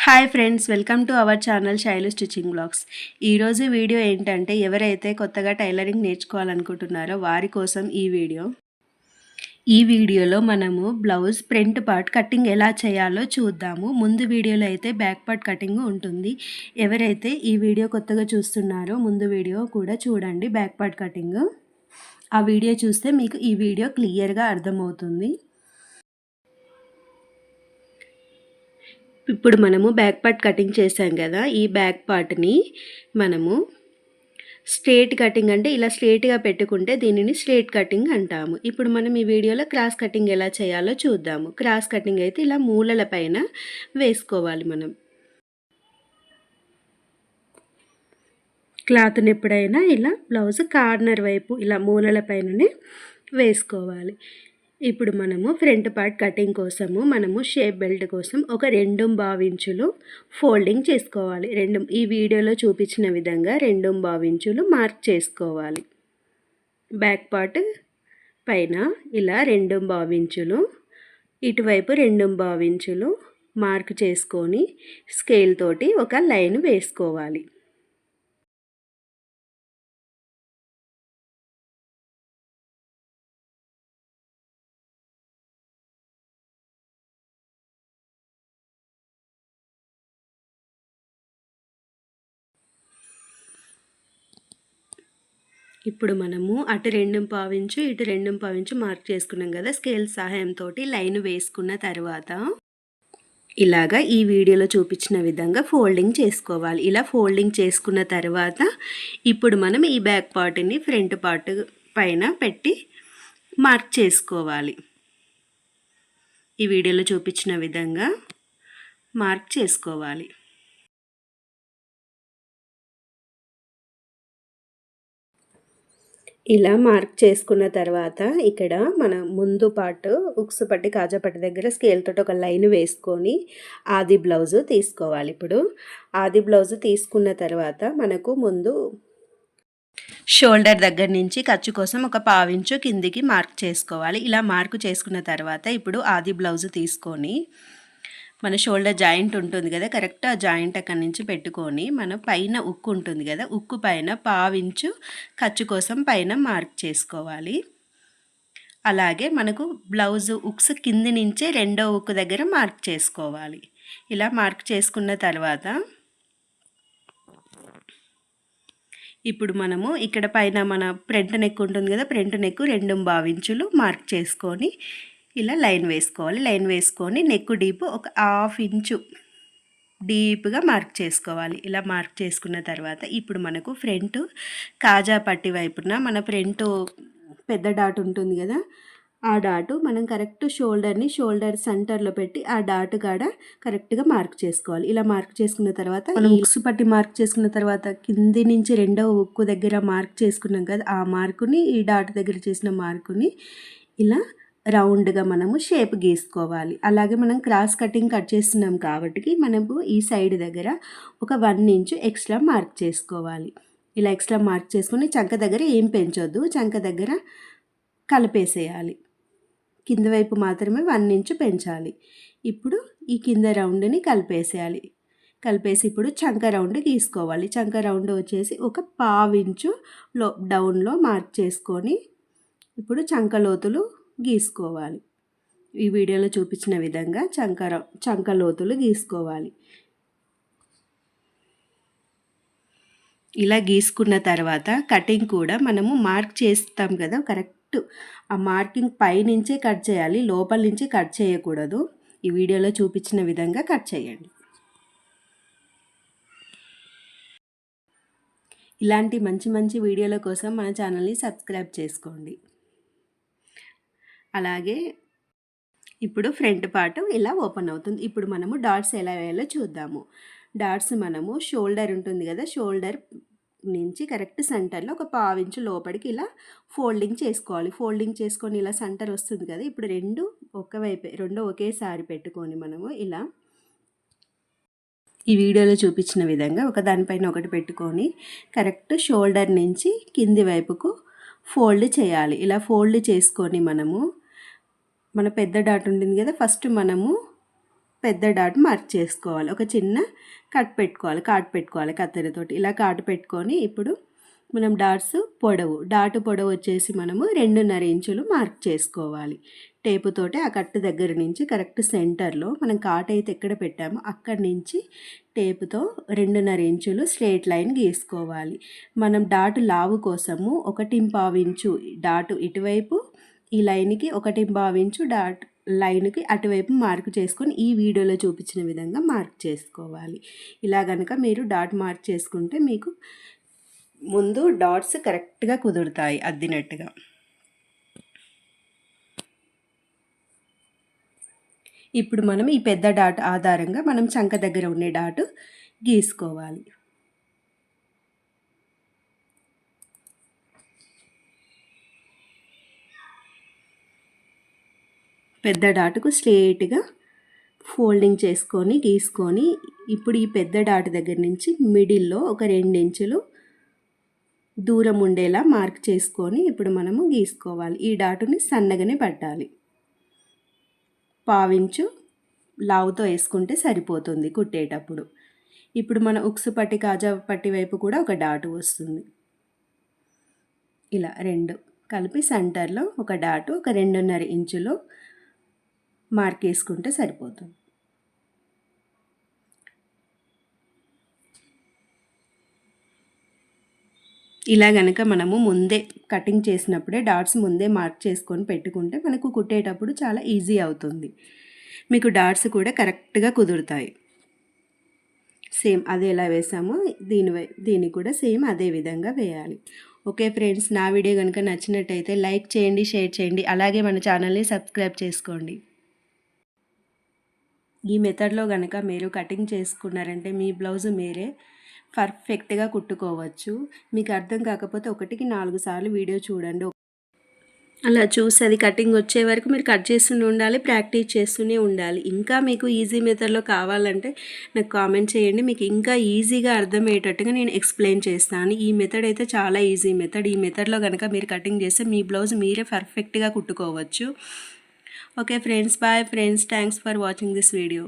Hi friends, welcome to our channel Shailu stitching blogs. ఈరోజు video ఏంటంటే, ఎవరైతే కొత్తగా టైలరింగ్ నేర్చుకోవాలనుకుంటున్నారో వారి కోసం ఈ వీడియోలో మనము బ్లౌజ్ ఫ్రంట్ పార్ట్ కటింగ్ ఎలా చేయాలో చూద్దాము. ముందు వీడియోలో అయితే బ్యాక్ పార్ట్ కటింగ్ ఉంటుంది. ఎవరైతే ఈ వీడియో కొత్తగా చూస్తున్నారో ముందు వీడియో కూడా చూడండి, బ్యాక్ పార్ట్ కటింగ్. ఆ వీడియో చూస్తే మీకు ఈ వీడియో క్లియర్గా అర్థమవుతుంది. ఇప్పుడు మనము బ్యాక్ పార్ట్ కటింగ్ చేసాం కదా, ఈ బ్యాక్ పార్ట్ని మనము స్ట్రేట్ కటింగ్ అంటే ఇలా స్ట్రేట్గా పెట్టుకుంటే దీనిని స్ట్రేట్ కటింగ్ అంటాము. ఇప్పుడు మనం ఈ వీడియోలో క్రాస్ కటింగ్ ఎలా చేయాలో చూద్దాము. క్రాస్ కటింగ్ అయితే ఇలా మూలల పైన వేసుకోవాలి. మనం క్లాత్ని ఎప్పుడైనా ఇలా బ్లౌజ్ కార్నర్ వైపు ఇలా మూలల పైననే వేసుకోవాలి. ఇప్పుడు మనము ఫ్రంట్ పార్ట్ కటింగ్ కోసము మనము షేప్ బెల్ట్ కోసం ఒక 2.5 ఇంచులు ఫోల్డింగ్ చేసుకోవాలి. ఈ వీడియోలో చూపించిన విధంగా 2.5 ఇంచులు మార్క్ చేసుకోవాలి. బ్యాక్ పార్ట్ పైన ఇలా 2.5 ఇంచులు, ఇటువైపు 2.5 ఇంచులు మార్క్ చేసుకొని స్కేల్ తోటి ఒక లైన్ వేసుకోవాలి. ఇప్పుడు మనము అటు 2.5 ఇంచు ఇటు 2.5 ఇంచు మార్క్ చేసుకున్నాం కదా, స్కేల్ సహాయంతో లైన్ వేసుకున్న తర్వాత ఇలాగా ఈ వీడియోలో చూపించిన విధంగా ఫోల్డింగ్ చేసుకోవాలి. ఇలా ఫోల్డింగ్ చేసుకున్న తర్వాత ఇప్పుడు మనం ఈ బ్యాక్ పార్ట్ని ఫ్రంట్ పార్ట్ పైన పెట్టి మార్క్ చేసుకోవాలి. ఈ వీడియోలో చూపించిన విధంగా మార్క్ చేసుకోవాలి. ఇలా మార్క్ చేసుకున్న తర్వాత ఇక్కడ మన ముందు పార్ట్ ఉక్సు పట్టి కాజా పట్టి దగ్గర స్కేల్ తోటి ఒక లైన్ వేసుకొని ఆది బ్లౌజ్ తీసుకోవాలి. ఇప్పుడు ఆది బ్లౌజ్ తీసుకున్న తర్వాత మనకు ముందు షోల్డర్ దగ్గర నుంచి ఖర్చు కోసం ఒక 1/2 ఇంచు కిందికి మార్క్ చేసుకోవాలి. ఇలా మార్క్ చేసుకున్న తర్వాత ఇప్పుడు ఆది బ్లౌజ్ తీసుకొని మన షోల్డర్ జాయింట్ ఉంటుంది కదా, కరెక్ట్ ఆ జాయింట్ అక్కడి నుంచి పెట్టుకొని మన పైన ఉక్కు ఉంటుంది కదా, ఉక్కు పైన 1/2 ఇంచు ఖర్చు కోసం పైన మార్క్ చేసుకోవాలి. అలాగే మనకు బ్లౌజ్ ఉక్స్ కింది నుంచే రెండో ఉక్కు దగ్గర మార్క్ చేసుకోవాలి. ఇలా మార్క్ చేసుకున్న తర్వాత ఇప్పుడు మనము ఇక్కడ పైన మన ఫ్రంట్ నెక్ ఉంటుంది కదా, ఫ్రంట్ నెక్ 2.5 ఇంచులు మార్క్ చేసుకొని ఇలా లైన్ వేసుకోవాలి. లైన్ వేసుకొని నెక్ డీప్ ఒక 1/2 ఇంచు డీప్గా మార్క్ చేసుకోవాలి. ఇలా మార్క్ చేసుకున్న తర్వాత ఇప్పుడు మనకు ఫ్రంట్ కాజా పట్టి వైపున మన ఫ్రంట్ పెద్ద డాట్ ఉంటుంది కదా, ఆ డాటు మనం కరెక్ట్ షోల్డర్ సెంటర్లో పెట్టి ఆ డాట్ కాడ కరెక్ట్గా మార్క్ చేసుకోవాలి. ఇలా మార్క్ చేసుకున్న తర్వాత మనం ఉక్స్ పట్టి మార్క్ చేసుకున్న తర్వాత కింది నుంచి రెండవ ఉక్కు దగ్గర మార్క్ చేసుకున్నాం కదా, ఆ మార్కుని ఈ డాట్ దగ్గర చేసిన మార్కుని ఇలా రౌండ్గా మనము షేప్ గీసుకోవాలి. అలాగే మనం క్రాస్ కటింగ్ కట్ చేస్తున్నాం కాబట్టి మనము ఈ సైడ్ దగ్గర ఒక 1 ఇంచు ఎక్స్ట్రా మార్క్ చేసుకోవాలి. ఇలా ఎక్స్ట్రా మార్క్ చేసుకొని చంక దగ్గర ఏం పెంచొద్దు, చంక దగ్గర కలిపేసేయాలి. కింద వైపు మాత్రమే 1 ఇంచు పెంచాలి. ఇప్పుడు ఈ కింద రౌండ్ని కలిపేసేయాలి. కలిపేసి ఇప్పుడు చంక రౌండ్ గీసుకోవాలి. చంక రౌండ్ వచ్చేసి ఒక 1/2 ఇంచు డౌన్లో మార్క్ చేసుకొని ఇప్పుడు చంక లోతులు గీసుకోవాలి. ఈ వీడియోలో చూపించిన విధంగా చంక లోతులు గీసుకోవాలి. ఇలా గీసుకున్న తర్వాత కటింగ్ కూడా మనము మార్క్ చేస్తాం కదా, కరెక్ట్ ఆ మార్కింగ్ పైనుంచే కట్ చేయాలి, లోపల నుంచి కట్ చేయకూడదు. ఈ వీడియోలో చూపించిన విధంగా కట్ చేయండి. ఇలాంటి మంచి మంచి వీడియోల కోసం మన ఛానల్ని సబ్స్క్రైబ్ చేసుకోండి. అలాగే ఇప్పుడు ఫ్రంట్ పార్ట్ ఇలా ఓపెన్ అవుతుంది. ఇప్పుడు మనము డాట్స్ ఎలా వేయాలో చూద్దాము. డాట్స్ మనము షోల్డర్ ఉంటుంది కదా, షోల్డర్ నుంచి కరెక్ట్ సెంటర్లో ఒక 1/2 ఇంచు లోపలికి ఇలా ఫోల్డింగ్ చేసుకోవాలి. ఫోల్డింగ్ చేసుకొని ఇలా సెంటర్ వస్తుంది కదా, ఇప్పుడు రెండు ఒకేసారి పెట్టుకొని మనము ఇలా ఈ వీడియోలో చూపించిన విధంగా ఒక దానిపైన ఒకటి పెట్టుకొని కరెక్ట్ షోల్డర్ నుంచి కింది వైపుకు ఫోల్డ్ చేయాలి. ఇలా ఫోల్డ్ చేసుకొని మనము మన పెద్ద డాట్ ఉంటుంది కదా, ఫస్ట్ మనము పెద్ద డాట్ మార్క్ చేసుకోవాలి. ఒక చిన్న కట్ పెట్టుకోవాలి కత్తెరతోటి. ఇలా కాటు పెట్టుకొని ఇప్పుడు మనం డాటు పొడవు వచ్చేసి మనము 2.5 ఇంచులు మార్క్ చేసుకోవాలి. టేపుతోటి ఆ కట్టు దగ్గర నుంచి కరెక్ట్ సెంటర్లో మనం కాటు అయితే ఎక్కడ పెట్టామో అక్కడి నుంచి టేపుతో 2.5 ఇంచులు స్ట్రేట్ లైన్ గీసుకోవాలి. మనం డాటు లావు కోసము 1.5 ఇంచు డాటు ఇటువైపు, ఈ లైన్కి 1.5 ఇంచు డాట్ లైన్కి అటువైపు మార్క్ చేసుకొని ఈ వీడియోలో చూపించిన విధంగా మార్క్ చేసుకోవాలి. ఇలా కనుక మీరు డాట్ మార్క్ చేసుకుంటే మీకు ముందు డాట్స్ కరెక్ట్గా కుదురుతాయి అద్దినట్టుగా. ఇప్పుడు మనం ఈ పెద్ద డాట్ ఆధారంగా మనం చంక దగ్గర ఉండే డాటు గీసుకోవాలి. పెద్ద డాటుకు స్ట్రేట్గా ఫోల్డింగ్ చేసుకొని గీసుకొని ఇప్పుడు ఈ పెద్ద డాట్ దగ్గర నుంచి మిడిల్లో ఒక 2 ఇంచులు దూరం ఉండేలా మార్క్ చేసుకొని ఇప్పుడు మనము గీసుకోవాలి. ఈ డాటుని సన్నగానే పట్టాలి. 1/2 ఇంచు లావుతో వేసుకుంటే సరిపోతుంది కుట్టేటప్పుడు. ఇప్పుడు మన ఉక్సు పట్టి కాజా పట్టి వైపు కూడా ఒక డాటు వస్తుంది. ఇలా 2 కలిపి సెంటర్లో ఒక డాటు ఒక 2.5 ఇంచులు మార్క్ వేసుకుంటే సరిపోతుంది. ఇలా గనక మనము ముందే కటింగ్ చేసినప్పుడే డాట్స్ ముందే మార్క్ చేసుకొని పెట్టుకుంటే మనకు కుట్టేటప్పుడు చాలా ఈజీ అవుతుంది. మీకు డాట్స్ కూడా కరెక్ట్గా కుదురుతాయి. సేమ్ అదే ఎలా వేసామో దీన్ని కూడా సేమ్ అదే విధంగా వేయాలి. ఓకే ఫ్రెండ్స్, నా వీడియో కనుక నచ్చినట్టయితే లైక్ చేయండి, షేర్ చేయండి, అలాగే మన ఛానల్ని సబ్స్క్రైబ్ చేసుకోండి. ఈ మెథడ్లో కనుక మీరు కటింగ్ చేసుకున్నారంటే మీ బ్లౌజ్ మీరే పర్ఫెక్ట్గా కుట్టుకోవచ్చు. మీకు అర్థం కాకపోతే 1కి 4 సార్లు వీడియో చూడండి. అలా చూసి అది కటింగ్ వచ్చే వరకు మీరు కట్ చేస్తూనే ఉండాలి, ప్రాక్టీస్ చేస్తూనే ఉండాలి. ఇంకా మీకు ఈజీ మెథడ్లో కావాలంటే నాకు కామెంట్ చేయండి. మీకు ఇంకా ఈజీగా అర్థమయ్యేటట్టుగా నేను ఎక్స్ప్లెయిన్ చేస్తాను. ఈ మెథడ్ అయితే చాలా ఈజీ మెథడ్. ఈ మెథడ్లో కనుక మీరు కటింగ్ చేస్తే మీ బ్లౌజ్ మీరే పర్ఫెక్ట్గా కుట్టుకోవచ్చు. Okay friends, bye friends, thanks for watching this video.